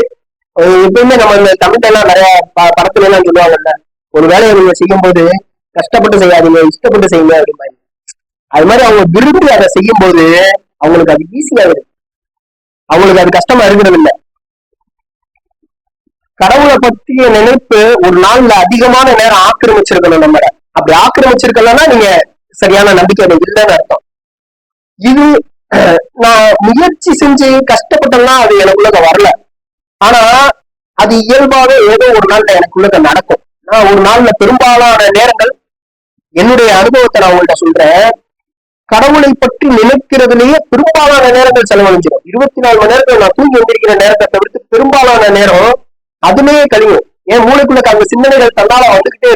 எப்பயுமே நம்ம இந்த தமிழ்ல எல்லாம் நிறைய படத்துல எல்லாம் சொல்லுவாங்கல்ல, ஒரு வேலையை நீங்க செய்யும் போது கஷ்டப்பட்டு செய்யாதீங்க, இஷ்டப்பட்டு செய்யுங்க அப்படிம்பாங்க. அது மாதிரி அவங்க விரும்பி அதை செய்யும் போது அவங்களுக்கு அது ஈஸியா இருக்கு, அவங்களுக்கு அது கஷ்டமா இருக்கிறது இல்லை. கடவுளை பற்றிய நினைப்பு ஒரு நாள்ல அதிகமான நேரம் ஆக்கிரமிச்சிருக்கணும் நம்மள. அப்படி ஆக்கிரமிச்சிருக்கலன்னா நீங்க சரியான நம்பிக்கை இல்லைன்னு அர்த்தம். இது நான் முயற்சி செஞ்சு கஷ்டப்பட்டேன்னா அது எனக்குள்ள வரல. ஆனா அது இயல்பாவே ஏதோ ஒரு நாள்ல எனக்குள்ள நடக்கும். நான் ஒரு நாள்ல பெரும்பாலான நேரங்கள் என்னுடைய அனுபவத்தை நான் உங்கள்கிட்ட சொல்றேன். கடவுளை பற்றி நினைக்கிறதுலயே பெரும்பாலான நேரங்கள் செலவழிஞ்சிடும். 24 மணி நேரத்துல நான் தூங்கி வந்திருக்கிற நேரத்தை தவிர்த்து பெரும்பாலான நேரம் அதுலயே கழியும். என் மூளைக்குள்ள அந்த சிந்தனைகள் தன்னால வந்துகிட்டே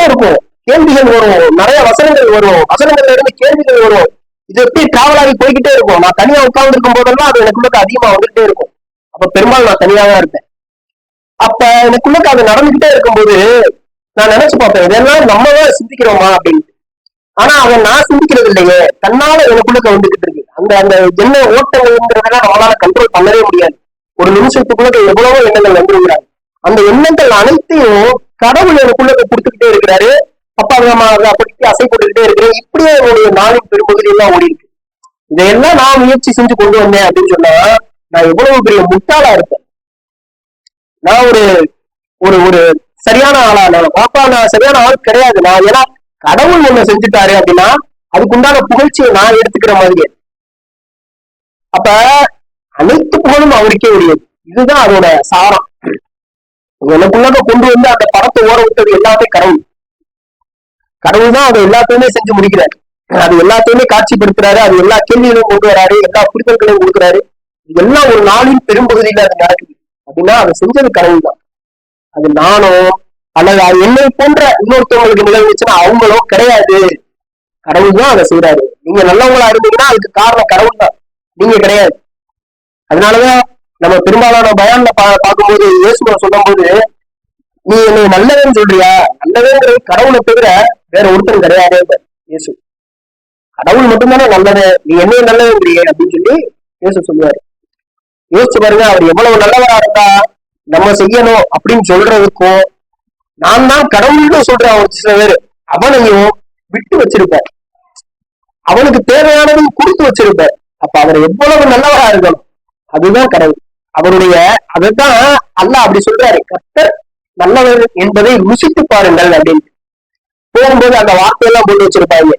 இருக்கும். கேள்விகள் வரும், நிறைய வசனங்கள் வரும், வசனங்கள்ல இருந்து கேள்விகள் வரும். இது எப்படி டிராவல் ஆகி போய்கிட்டே இருக்கும். நான் தனியா உட்கார்ந்து இருக்கும் போதெல்லாம் அது எனக்குள்ள அதிகமா வந்துகிட்டே இருக்கும். அப்ப பெரும்பாலும் நான் தனியா தான் இருப்பேன். அப்ப எனக்குள்ள அது நடந்துகிட்டே இருக்கும்போது நான் நினைச்சு பார்ப்பேன், இதெல்லாம் நம்மதான் சிந்திக்கிறோமா அப்படின்னு. ஆனா அதை நான் சிந்திக்கிறது இல்லையே, தன்னால எனக்குள்ள வந்துகிட்டு இருக்கு. அந்த அந்த என்ன ஓட்டங்கள்ங்கிறதெல்லாம் நம்மளால கண்ட்ரோல் பண்ணவே முடியாது. ஒரு நிமிஷத்துக்குள்ள எவ்வளவோ எண்ணங்கள் வந்துருக்கிறாங்க. அந்த எண்ணங்கள் அனைத்தையும் கடவுள் எனக்குள்ள கொடுத்துக்கிட்டே இருக்கிறாரு. அப்பா நம்ம அப்படி அசைப்பட்டுக்கிட்டே இருக்கிறேன். இப்படியே என்னுடைய நாளின் பெரும்பகுதியெல்லாம் ஓடி இருக்கு. இதையெல்லாம் நான் முயற்சி செஞ்சு கொண்டு வந்தேன் அப்படின்னு சொன்னா நான் எவ்வளவு பெரிய முட்டாளா இருப்பேன். நான் ஒரு ஒரு ஒரு சரியான ஆளா? நான் சரியான ஆள் கிடையாது. நான் ஏன்னா கடவுள் ஒண்ணு செஞ்சுட்டாரு அப்படின்னா அதுக்குண்டான புகழ்ச்சியை நான் எடுத்துக்கிற மாதிரி. அப்ப அனைத்து புகழும் அவருக்கே உரியது. இதுதான் அதோட சாரம். எனக்குள்ளாக கொண்டு வந்து அந்த படத்தை ஓட விட்டது எல்லாமே கடவுள் தான் அதை எல்லாத்தையுமே செஞ்சு முடிக்கிறாரு. அது எல்லாத்தையுமே காட்சிப்படுத்துறாரு. அது எல்லா கேள்விகளையும் கொண்டு வராரு, எல்லா புரிதல்களையும் கொடுக்குறாரு. இது எல்லாம் ஒரு நாளின் பெரும்பகுதியில அது நடக்குது அப்படின்னா அதை செஞ்சது கடவுள் தான். அது நானோ அல்லது என்னை போன்ற இன்னொருத்தவங்களுக்கு நிகழ்ந்துச்சுன்னா அவங்களும் கிடையாது. கடவுள் தான் அதை செய்யறாரு. நீங்க நல்லவங்களா இருந்தீங்கன்னா அதுக்கு காரணம் கடவுள் தான், நீங்க கிடையாது. அதனாலதான் நம்ம பெரும்பாலான பயான்ல பார்க்கும்போது இயேசுவை சொல்லும் போது, நீ என்னை நல்லவன்னு சொல்றியா? நல்லவேங்கிறது கடவுளை தவிர வேற ஒருத்தரும் கிடையாது. இயேசு கடவுள் மட்டும்தானே நல்லது, நீ என்னைய நல்லதுங்கிறியே அப்படின்னு சொல்லி இயேசு சொல்லுவாரு. யோசிச்சு பாருங்க, அவர் எவ்வளவு நல்லவரா இருந்தா நம்ம செய்யணும் அப்படின்னு சொல்றதுக்கும், நான் தான் கடவுள்னு சொல்றேன் ஒரு சில பேரு, அவனையும் விட்டு வச்சிருப்பார், அவனுக்கு தேவையானதும் கொடுத்து வச்சிருப்பார். அப்ப அவர் எவ்வளவு நல்லவரா இருக்கணும். அதுதான் கடவுள். அவருடைய அதைத்தான் அல்லாஹ் அப்படி சொல்றாரு, கர்த்தர் நல்லவர் என்பதை ருசித்து பாருங்கள் அப்படின்னு. போகும்போது அந்த வார்த்தையெல்லாம் போட்டு வச்சிருப்பாங்க,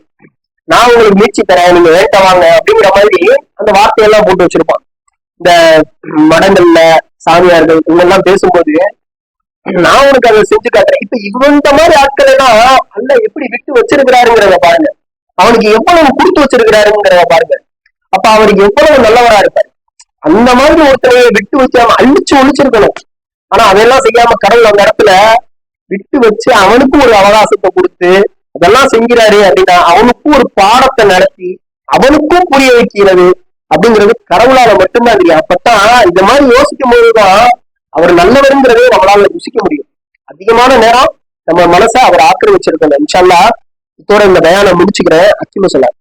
நான் உங்களுக்கு மீட்சி தரேன், நீங்க வேட்ட வாங்க அப்படிங்கிற மாதிரி அந்த வார்த்தையெல்லாம் போட்டு வச்சிருப்பான். இந்த மடங்கள்ல சாமியார்கள் இவங்கெல்லாம் பேசும்போது, நான் உனக்கு அதை செஞ்சு காட்டுறேன். இப்ப இந்த மாதிரி ஆட்கள் எல்லாம் அல்ல எப்படி விட்டு வச்சிருக்கிறாருங்கிறத பாருங்க, அவனுக்கு எவ்வளவு கொடுத்து வச்சிருக்கிறாருங்கிறத பாருங்க. அப்ப அவருக்கு எவ்வளவு நல்லவரா இருப்பாரு. அந்த மாதிரி ஒருத்தரையை விட்டு வைக்காம அழிச்சு ஒழிச்சிருக்கணும். ஆனா அதெல்லாம் செய்யாம கடவுள் அந்த இடத்துல விட்டு வச்சு அவனுக்கும் ஒரு அவகாசத்தை கொடுத்து அதெல்லாம் செஞ்சுறாரு அப்படின்னா அவனுக்கும் ஒரு பாடத்தை நடத்தி அவனுக்கும் புரிய வைக்கிறது அப்படிங்கிறது கடவுளால மட்டும்தான் தெரியும். அப்பதான் இந்த மாதிரி யோசிக்கும் போதுதான் அவர் நல்லவருங்கிறதே நம்மளால ருசிக்க முடியும். அதிகமான நேரம் நம்ம மனசை அவர் ஆக்கிரமிச்சிருக்கணும். இன்ஷா அல்லாஹ் இதோட இந்த பயானை முடிச்சுக்கிறேன். அக்கிமு ஸலாம்.